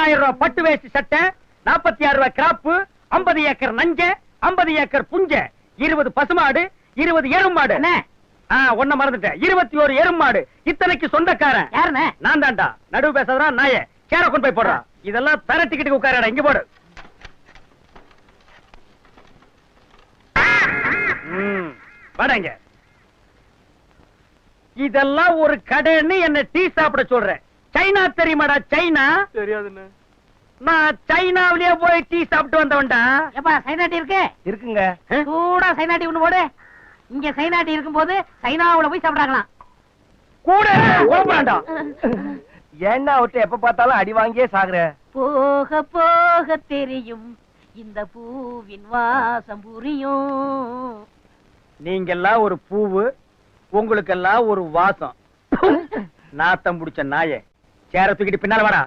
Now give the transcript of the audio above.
50,000 ரூபாய் பட்டு வேஷ்டி சட்டை, 46 ரூபாய் கிராப்பு, 50 ஏக்கர் நஞ்ச, 50 ஏக்கர் புஞ்ச, 20 பசுமாடு, 20 எருமாடு. ஒன்ன மறந்துட்டேன், 21 எருமாடு. இத்தனைக்கு சொந்தக்காரன் யாருண்ணே? நான் தான்டா. நடுவு பேசுறா நாய. சேர கொண்டு போய் போடுறான். இதெல்லாம் தர டிக்கெட்டுக்கு உட்காரடா. இங்க போடு. வாடாங்க. இதெல்லாம் ஒரு கடைன்னு என்ன டீ சாப்பிட சொல்றேன். சைனா தெரியுமாடா? சைனா தெரியாதுன்னு. நான் சைனாவிலேயே போய் டீ சாப்பிட்டு வந்தவன்டா. எப்பா சைனா டீ இருக்கு? இருக்குங்க. சூடா சைனா டீ ஒண்ணு போடு. இங்க சைனா டீ இருக்கும்போது சைனாவுல போய் சாப்பிடுறாங்களாம். கூட ஓடுறான்டா. ஏன்னா விட்டு எப்ப பார்த்தாலும் அடி வாங்கியே சாகுற. போக போக தெரியும் இந்த பூவின் வாசம் புரியும். நீங்கெல்லாம் ஒரு பூவு, உங்களுக்கெல்லாம் ஒரு வாசம். நாத்தம் புடிச்ச நாயே. சேர தூக்கிட்டு பின்னால வாடா.